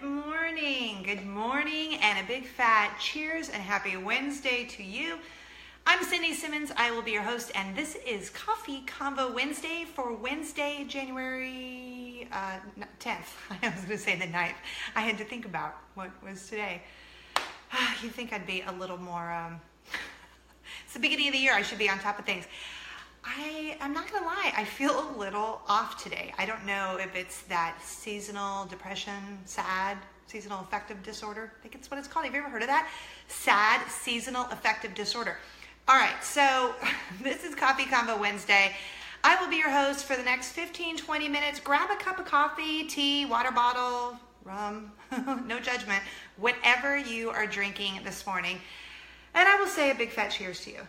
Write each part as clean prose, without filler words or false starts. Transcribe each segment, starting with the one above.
Good morning, and a big fat cheers and happy Wednesday to you. I'm Cindy Simmons. I will be your host, and this is Coffee Convo Wednesday for Wednesday, January 10th. I was going to say the 9th. I had to think about what was today. You'd think I'd be a little more, it's the beginning of the year. I should be on top of things. I'm not gonna lie, I feel a little off today. I don't know if it's that seasonal depression, seasonal affective disorder. I think it's what it's called. Have you ever heard of that? SAD, seasonal affective disorder. All right, so this is Coffee Convo Wednesday. I will be your host for the next 15, 20 minutes. Grab a cup of coffee, tea, water bottle, rum, no judgment, whatever you are drinking this morning. And I will say a big fat cheers to you.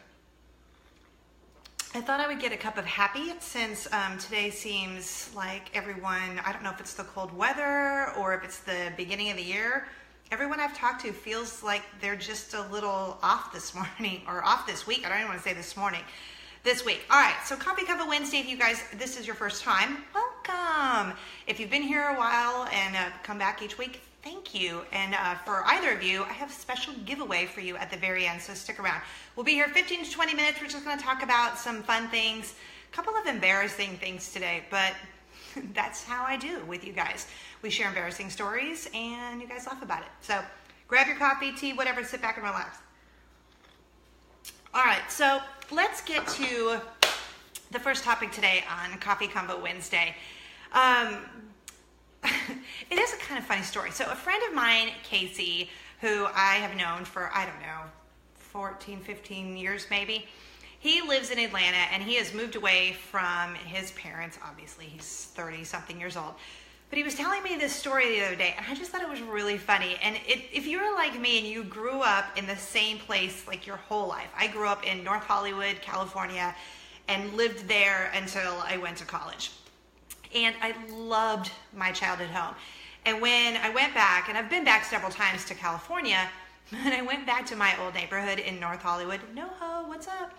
I thought I would get a cup of happy since today seems like everyone, I don't know if it's the cold weather or if it's the beginning of the year, everyone I've talked to feels like they're just a little off this morning or off this week. I don't even want to say this morning, this week. All right, so Coffee Convo Wednesday, if you guys, this is your first time, welcome. If you've been here a while and come back each week, thank you. And for either of you, I have a special giveaway for you at the very end, so stick around. We'll be here 15 to 20 minutes. We're just going to talk about some fun things, a couple of embarrassing things today, but that's how I do with you guys. We share embarrassing stories and you guys laugh about it. So grab your coffee, tea, whatever, sit back and relax. All right, so let's get to the first topic today on Coffee Convo Wednesday. It is a kind of funny story. So a friend of mine, Casey, who I have known for, 14, 15 years maybe, he lives in Atlanta and he has moved away from his parents. Obviously, he's 30-something years old. But he was telling me this story the other day, and I just thought it was really funny. And if you're like me and you grew up in the same place like your whole life, I grew up in North Hollywood, California, and lived there until I went to college. And I loved my childhood home. And when I went back, and I've been back several times to California, and I went back to my old neighborhood in North Hollywood, NoHo, what's up?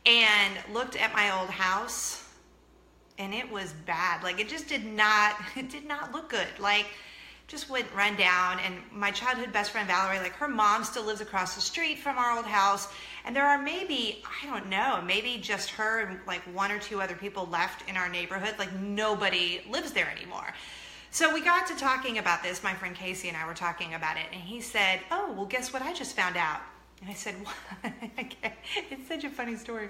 And looked at my old house, and it was bad. Like, it just did not look good. Like, just went run down. And my childhood best friend, Valerie, like, her mom still lives across the street from our old house. And there are maybe, maybe just her and like one or two other people left in our neighborhood. Like, nobody lives there anymore. So we got to talking about this. My friend Casey and I were talking about it. And he said, oh, well, guess what I just found out? And I said, what? It's such a funny story.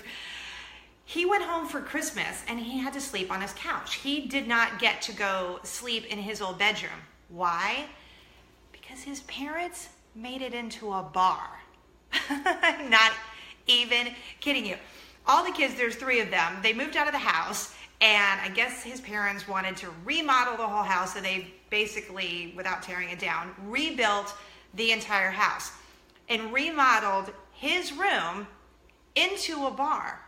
He went home for Christmas and he had to sleep on his couch. He did not get to go sleep in his old bedroom. Why? Because his parents made it into a bar. I'm not even kidding you. All the kids, there's 3 of them, they moved out of the house, and I guess his parents wanted to remodel the whole house, so they basically, without tearing it down, rebuilt the entire house and remodeled his room into a bar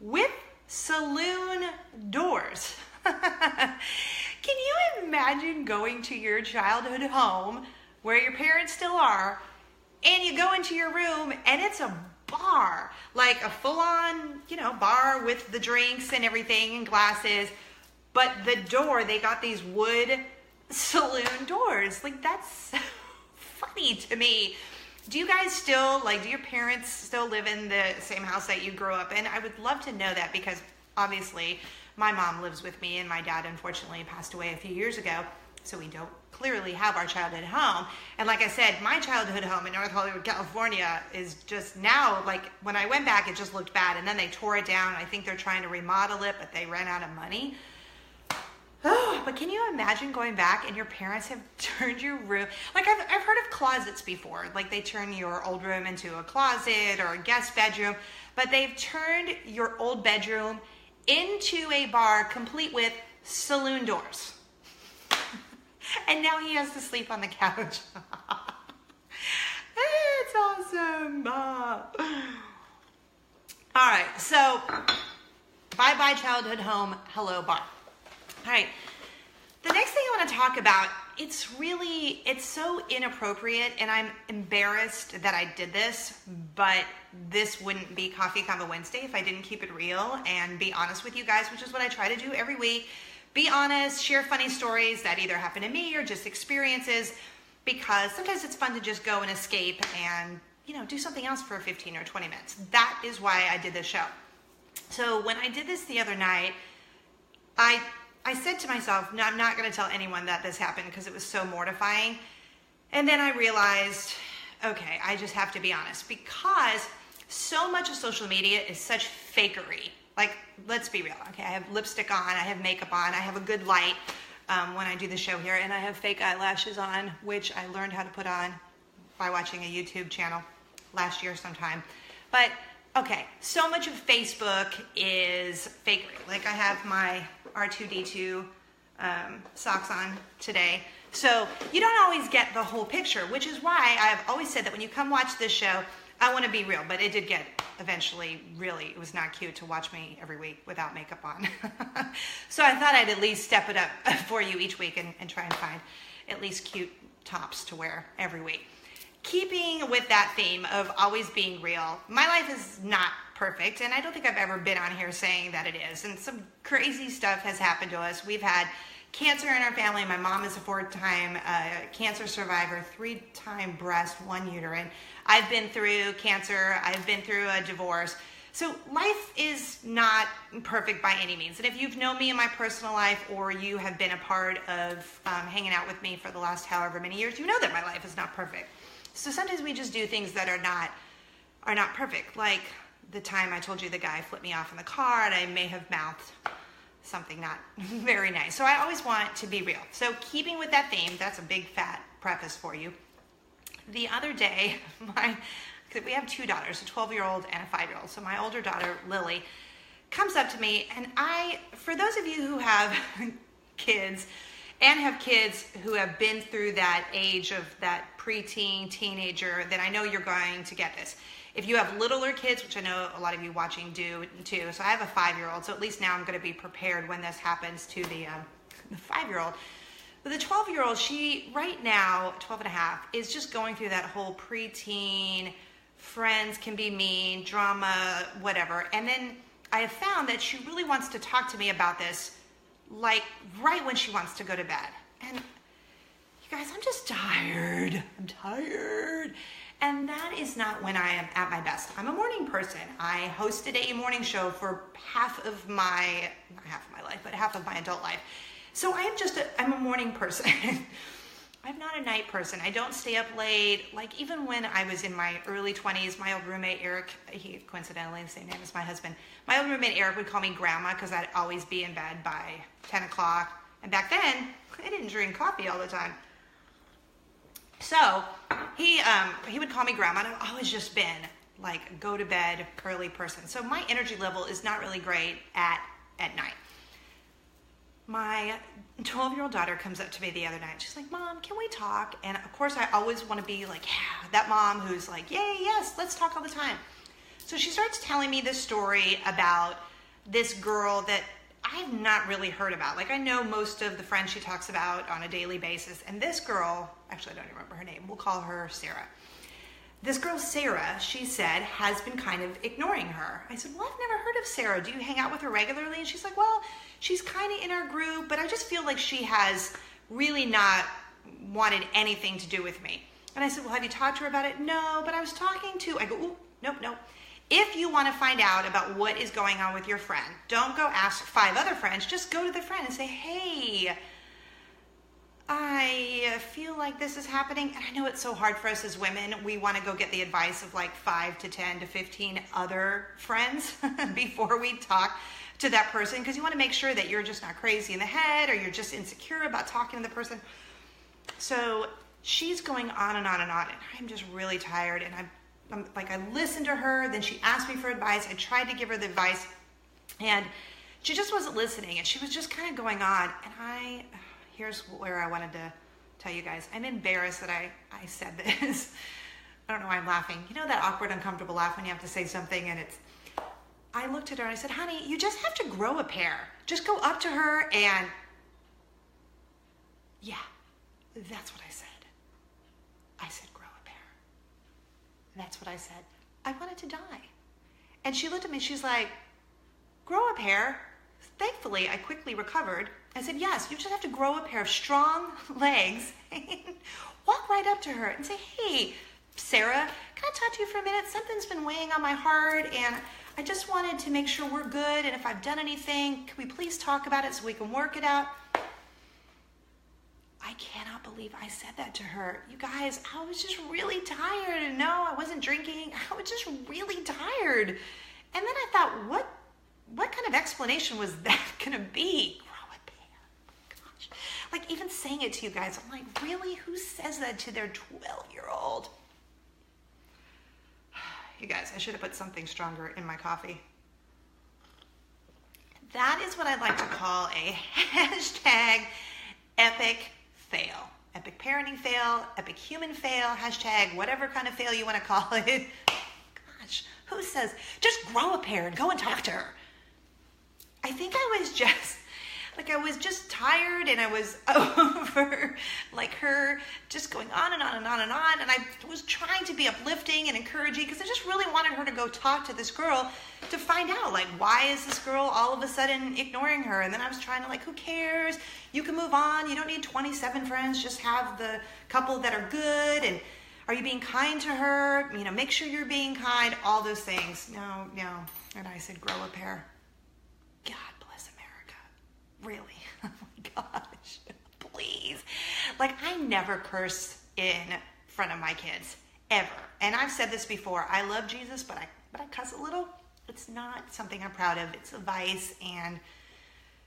with saloon doors. Can you imagine going to your childhood home where your parents still are, and you go into your room and it's a bar, like a full-on, bar with the drinks and everything and glasses, but the door, they got these wood saloon doors. Like, that's so funny to me. Do you guys still, do your parents still live in the same house that you grew up in? I would love to know that, because obviously my mom lives with me and my dad unfortunately passed away a few years ago, so we don't clearly have our childhood home. And like I said, my childhood home in North Hollywood, California is just now, like, when I went back, it just looked bad, and then they tore it down. I think they're trying to remodel it, but they ran out of money. Oh, but can you imagine going back and your parents have turned your room, like, I've heard of closets before, like they turn your old room into a closet or a guest bedroom, but they've turned your old bedroom into a bar complete with saloon doors. And now he has to sleep on the couch. It's awesome. All right, so bye-bye childhood home, hello bar. All right, the next thing I want to talk about, it's so inappropriate, and I'm embarrassed that I did this, but this wouldn't be Coffee Convo Wednesday if I didn't keep it real and be honest with you guys, which is what I try to do every week. Be honest, share funny stories that either happen to me or just experiences, because sometimes it's fun to just go and escape and, do something else for 15 or 20 minutes. That is why I did this show. So when I did this the other night, I said to myself, no, I'm not going to tell anyone that this happened because it was so mortifying. And then I realized, okay, I just have to be honest, because so much of social media is such fakery. Like, let's be real. Okay, I have lipstick on, I have makeup on, I have a good light when I do the show here, and I have fake eyelashes on, which I learned how to put on by watching a YouTube channel last year sometime. But okay, so much of Facebook is fakery. Like, I have my R2D2 socks on today. So you don't always get the whole picture, which is why I've always said that when you come watch this show, I want to be real. But it did get eventually really, it was not cute to watch me every week without makeup on. So I thought I'd at least step it up for you each week and try and find at least cute tops to wear every week. Keeping with that theme of always being real, my life is not perfect, and I don't think I've ever been on here saying that it is. And some crazy stuff has happened to us. We've had cancer in our family. My mom is a 4-time cancer survivor, 3-time breast, 1 uterine. I've been through cancer. I've been through a divorce. So life is not perfect by any means. And if you've known me in my personal life, or you have been a part of hanging out with me for the last however many years, you know that my life is not perfect. So sometimes we just do things that are not perfect. Like the time I told you the guy flipped me off in the car, and I may have mouthed something not very nice. So I always want to be real. So keeping with that theme, that's a big fat preface for you. The other day, we have 2 daughters, a 12-year-old and a 5-year-old. So my older daughter, Lily, comes up to me, and for those of you who have kids and have kids who have been through that age of that preteen, teenager, then I know you're going to get this. If you have littler kids, which I know a lot of you watching do too, so I have a 5-year-old, so at least now I'm going to be prepared when this happens to the 5-year-old. But the 12-year-old, she right now, 12 and a half, is just going through that whole preteen, friends can be mean, drama, whatever. And then I have found that she really wants to talk to me about this, like right when she wants to go to bed. And you guys, I'm just tired. I'm tired. And that is not when I am at my best. I'm a morning person. I hosted a morning show for half of my adult life. So I'm a morning person. I'm not a night person. I don't stay up late. Like, even when I was in my early 20s, my old roommate, Eric, he coincidentally the same name as my husband, my old roommate, Eric, would call me grandma because I'd always be in bed by 10 o'clock. And back then, I didn't drink coffee all the time. So he would call me grandma, and I've always just been like a go to bed early person. So my energy level is not really great at night. My 12-year-old daughter comes up to me the other night. She's like, Mom, can we talk? And of course, I always want to be like, yeah, that mom who's like, yay, yes, let's talk all the time. So she starts telling me this story about this girl that I've not really heard about. Like, I know most of the friends she talks about on a daily basis. And this girl, actually, I don't even remember her name. We'll call her Sarah. This girl, Sarah, she said, has been kind of ignoring her. I said, well, I've never heard of Sarah. Do you hang out with her regularly? And she's like, well, she's kind of in our group, but I just feel like she has really not wanted anything to do with me. And I said, well, have you talked to her about it? No, but I was talking to, I go, ooh, nope. If you want to find out about what is going on with your friend, don't go ask 5 other friends. Just go to the friend and say, hey, I feel like this is happening. And I know it's so hard for us as women. We want to go get the advice of like 5 to 10 to 15 other friends before we talk to that person, because you want to make sure that you're just not crazy in the head or you're just insecure about talking to the person. So she's going on and on and on, and I'm just really tired. And I'm like, I listened to her, then she asked me for advice. I tried to give her the advice, and she just wasn't listening, and she was just kind of going on. And here's where I wanted to tell you guys. I'm embarrassed that I said this. I don't know why I'm laughing. You know that awkward, uncomfortable laugh when you have to say something and I looked at her and I said, honey, you just have to grow a pair. Just go up to her and, yeah, that's what I said. I said, grow a pair. That's what I said. I wanted to die. And she looked at me, she's like, grow a pair? Thankfully, I quickly recovered. I said, yes, you just have to grow a pair of strong legs and walk right right up to her and say, hey, Sarah, can I talk to you for a minute? Something's been weighing on my heart, and I just wanted to make sure we're good, and if I've done anything, can we please talk about it so we can work it out? I cannot believe I said that to her. You guys, I was just really tired. And no, I wasn't drinking. I was just really tired. And then I thought, what kind of explanation was that going to be? Grow a pair. Gosh. Like, even saying it to you guys, I'm like, really? Who says that to their 12-year-old? You guys, I should have put something stronger in my coffee. That is what I like to call a hashtag epic fail. Epic parenting fail, epic human fail, hashtag whatever kind of fail you want to call it. Gosh, who says, just grow a pair and go and talk to her? I think I was just tired, and I was over like her just going on and on and on and on, and I was trying to be uplifting and encouraging because I just really wanted her to go talk to this girl to find out, like, why is this girl all of a sudden ignoring her? And then I was trying to, like, who cares? You can move on. You don't need 27 friends. Just have the couple that are good. And are you being kind to her? You know, make sure you're being kind. All those things. No. And I said, grow a pair. God bless America. Really? Oh my gosh. Please. Like, I never curse in front of my kids, ever. And I've said this before. I love Jesus, but I cuss a little. It's not something I'm proud of. It's a vice, and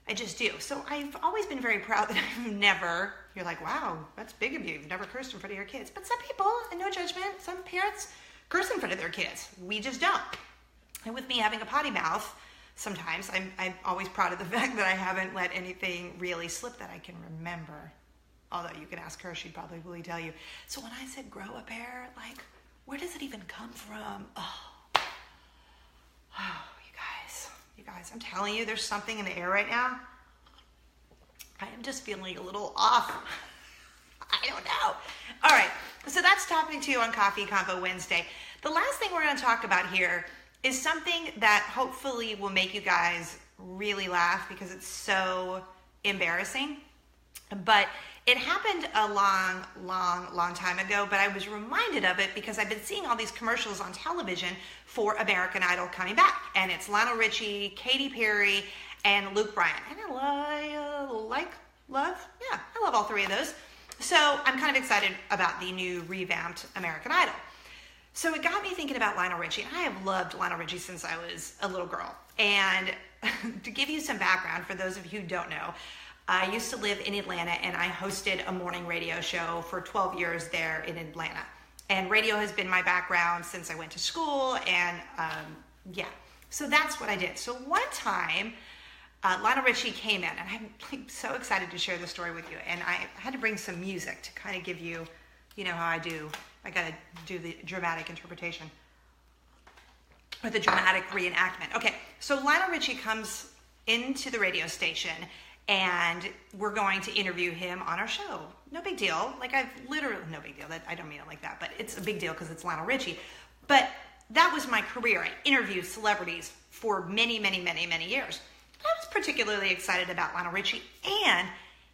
I just do. So I've always been very proud that I've never, you're like, wow, that's big of you. You've never cursed in front of your kids. But some people, and no judgment, some parents curse in front of their kids. We just don't. And with me having a potty mouth, sometimes I'm always proud of the fact that I haven't let anything really slip that I can remember. Although you could ask her, she'd probably tell you. So when I said grow a pair, like, where does it even come from? Oh, you guys, I'm telling you, there's something in the air right now. I am just feeling a little off. I don't know. All right, so that's Topic 2 on Coffee Convo Wednesday. The last thing we're going to talk about here is something that hopefully will make you guys really laugh because it's so embarrassing. But it happened a long time ago, but I was reminded of it because I've been seeing all these commercials on television for American Idol coming back. And it's Lionel Richie, Katy Perry, and Luke Bryan. And I love all three of those. So I'm kind of excited about the new revamped American Idol. So it got me thinking about Lionel Richie. And I have loved Lionel Richie since I was a little girl. And to give you some background, for those of you who don't know, I used to live in Atlanta, and I hosted a morning radio show for 12 years there in Atlanta. And radio has been my background since I went to school, and so that's what I did. So one time, Lionel Richie came in, and I'm like so excited to share the story with you. And I had to bring some music to kind of give you, you know how I do. I got to do the dramatic interpretation or the dramatic reenactment. Okay, so Lionel Richie comes into the radio station, and we're going to interview him on our show. No big deal. Like, no big deal. I don't mean it like that, but it's a big deal because it's Lionel Richie. But that was my career. I interviewed celebrities for many years. I was particularly excited about Lionel Richie, and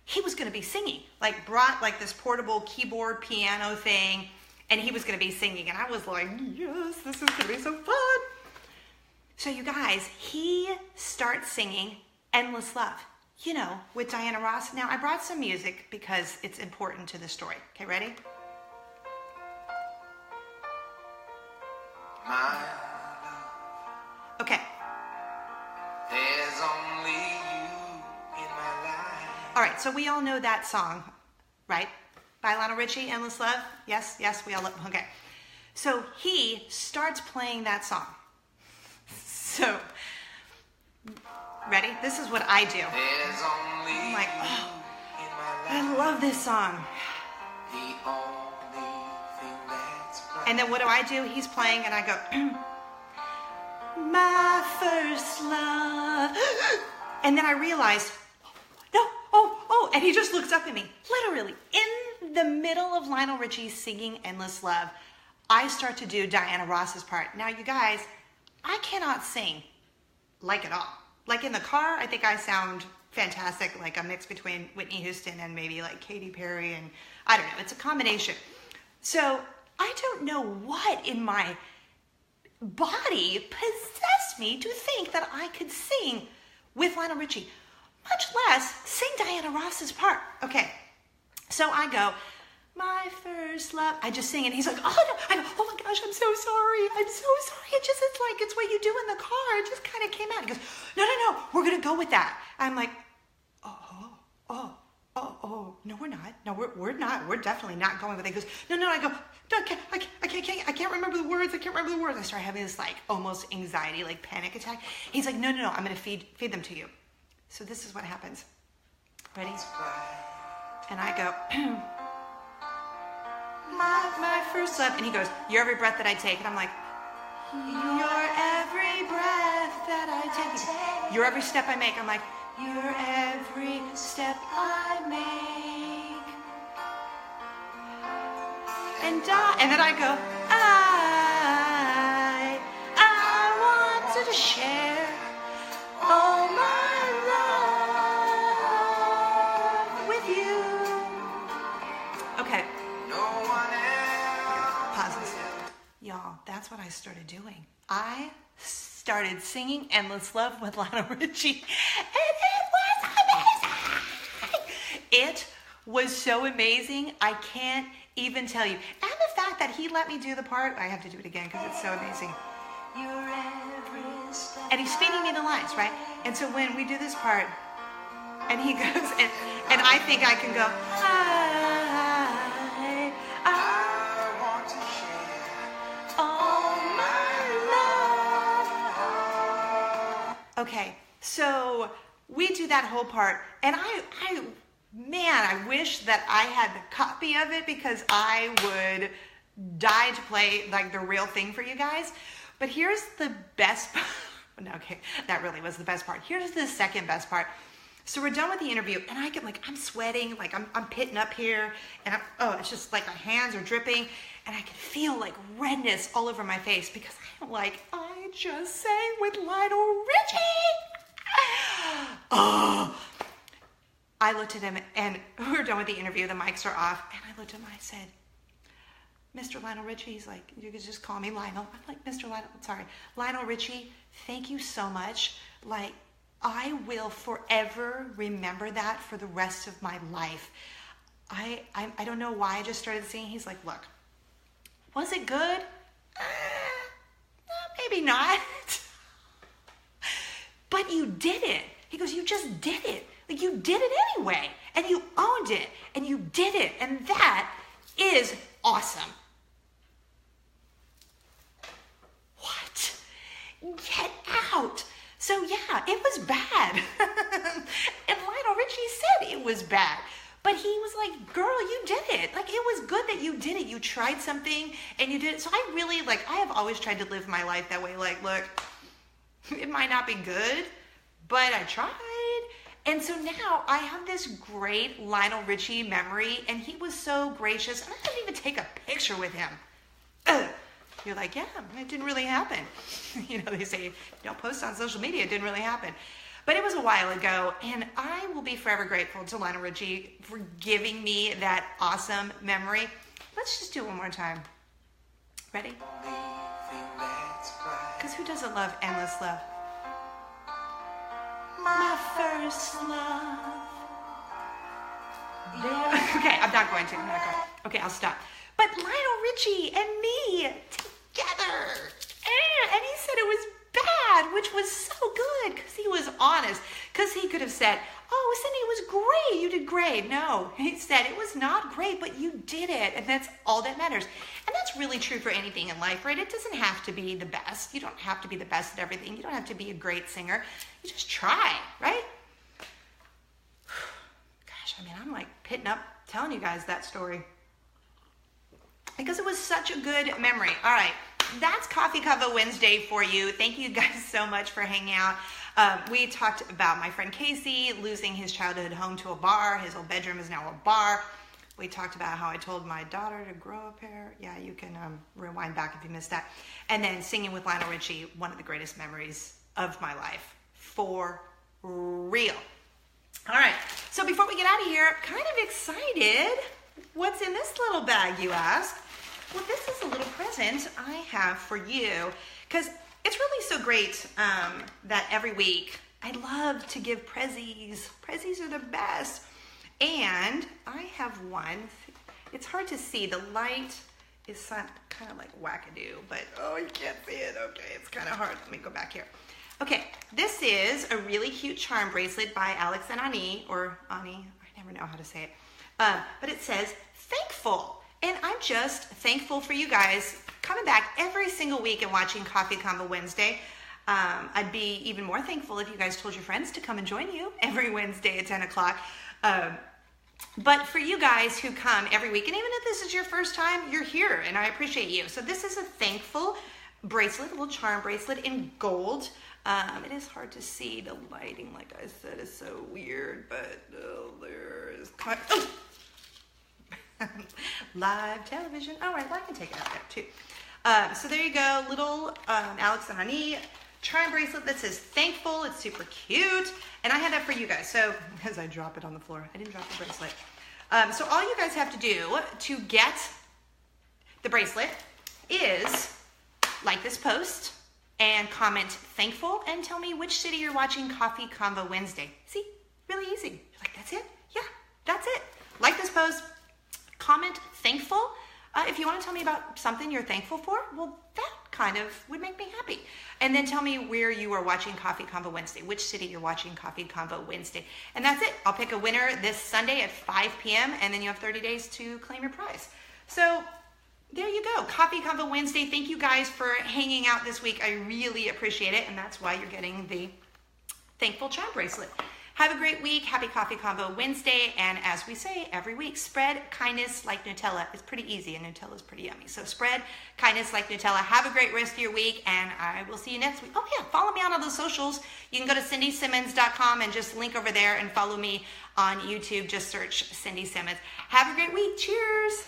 he was going to be singing. Like, brought like this portable keyboard piano thing, and he was going to be singing. And I was like, yes, this is going to be so fun. So you guys, he starts singing Endless Love. You know, with Diana Ross. Now, I brought some music because it's important to the story. Okay, ready? My love. Okay. There's only you in my life. All right, so we all know that song, right? By Lionel Richie, Endless Love? Yes, we all love. Okay. So he starts playing that song. So, ready? This is what I do. There's only I'm like, you in my life. I love this song. The only thing that's right. And then what do? He's playing, and I go, my first love. And then I realized, no, and he just looks up at me. Literally, in the middle of Lionel Richie singing Endless Love, I start to do Diana Ross's part. Now, you guys, I cannot sing like at all. Like in the car, I think I sound fantastic, like a mix between Whitney Houston and maybe like Katy Perry, and I don't know, it's a combination. So I don't know what in my body possessed me to think that I could sing with Lionel Richie, much less sing Diana Ross's part. Okay, so I go, my first love. I just sing, and he's like, oh no. I go, oh my gosh, I'm so sorry. It's like, it's what you do in the car. It just kind of came out. He goes, no, we're going to go with that. I'm like, no, we're not. No, we're not. We're definitely not going with it. He goes, no. I go, no, I can't remember the words. I start having this like almost anxiety, like panic attack. He's like, no, I'm going to feed them to you. So this is what happens. Ready? And I go, my first love. And he goes, you're every breath that I take. And I'm like, you're every breath that I take. You're every step I make. I'm like, you're every step I make. And then I go, I want to share all my love with you. Okay. Pauses. Y'all, that's what I started doing. I started singing Endless Love with Lana Richie, and it was amazing. It was so amazing. I can't even tell you. And the fact that he let me do the part, I have to do it again because it's so amazing. And he's feeding me the lines, right? And so when we do this part, and he goes, and I think I can go, I want to share all my love. Okay, so we do that whole part, and I wish that I had the copy of it because I would die to play like the real thing for you guys. But here's the best part. No, okay, that really was the best part. Here's the second best part. So we're done with the interview, and I get like, I'm sweating, like I'm pitting up here, and it's just like my hands are dripping, and I can feel like redness all over my face because I just sang with Lionel Richie. Oh. I looked at him, and we were done with the interview, the mics are off, and I looked at him, I said, Mr. Lionel Richie, he's like, you could just call me Lionel. I'm like, Lionel Richie, thank you so much. Like, I will forever remember that for the rest of my life. I don't know why I just started singing. He's like, look, was it good? Maybe not. But you did it. He goes, you just did it. Like, you did it anyway, and you owned it, and you did it, and that is awesome. What? Get out. So yeah, it was bad. And Lionel Richie said it was bad. But he was like, girl, you did it. Like, it was good that you did it. You tried something, and you did it. So I really, I have always tried to live my life that way. Like, look, it might not be good, but I tried. And so now I have this great Lionel Richie memory, and he was so gracious. And I didn't even take a picture with him. You're like, yeah, it didn't really happen. They say, don't post on social media. It didn't really happen. But it was a while ago, and I will be forever grateful to Lana Richie for giving me that awesome memory. Let's just do it one more time. Ready? Because who doesn't love Endless Love? My first love. Okay, I'm not going to. Okay, I'll stop. But Lionel Richie and me together. And he said it was bad, which was so good because he was honest. Because he could have said, oh, Cindy, it was great. You did great. No, he said it was not great, but you did it. And that's all that matters. And that's really true for anything in life, right? It doesn't have to be the best. You don't have to be the best at everything. You don't have to be a great singer. You just try, right? Gosh, I'm like pitting up telling you guys that story because it was such a good memory. All right, that's Coffee CONVO Wednesday for you. Thank you guys so much for hanging out. We talked about my friend Casey losing his childhood home to a bar. His old bedroom is now a bar. We talked about how I told my daughter to grow a pair. Yeah, you can rewind back if you missed that. And then singing with Lionel Richie, one of the greatest memories of my life. For real. All right, so before we get out of here, kind of excited. What's in this little bag, you ask? Well, this is a little present I have for you because it's really so great that every week I love to give prezzies. Prezzies are the best. And I have one. It's hard to see. The light is kind of like wackadoo, but oh, you can't see it. Okay, it's kind of hard. Let me go back here. Okay, this is a really cute charm bracelet by Alex and Ani, or Ani, I never know how to say it. But it says, thankful. And I'm just thankful for you guys coming back every single week and watching Coffee Convo Wednesday. I'd be even more thankful if you guys told your friends to come and join you every Wednesday at 10 o'clock. But for you guys who come every week, and even if this is your first time, you're here, and I appreciate you. So this is a thankful bracelet, a little charm bracelet in gold. It is hard to see. The lighting, like I said, is so weird, but there is live television. All right, well, I can take it out there too. So there you go, little Alex and Honey charm bracelet that says thankful. It's super cute, and I had that for you guys. So as I drop it on the floor, I didn't drop the bracelet. So all you guys have to do to get the bracelet is like this post and comment thankful and tell me which city you're watching Coffee Convo Wednesday. See, really easy. You're like, that's it? Yeah, that's it. Like this post, comment thankful. If you want to tell me about something you're thankful for, well, that kind of would make me happy. And then tell me where you are watching Coffee Convo Wednesday, which city you're watching Coffee Convo Wednesday. And that's it. I'll pick a winner this Sunday at 5 p.m. and then you have 30 days to claim your prize. So there you go. Coffee Convo Wednesday. Thank you guys for hanging out this week. I really appreciate it. And that's why you're getting the thankful charm bracelet. Have a great week. Happy Coffee Convo Wednesday. And as we say every week, spread kindness like Nutella. It's pretty easy and Nutella's pretty yummy. So spread kindness like Nutella. Have a great rest of your week and I will see you next week. Oh yeah, follow me on all the socials. You can go to CindySimmons.com and just link over there and follow me on YouTube. Just search Cindy Simmons. Have a great week. Cheers.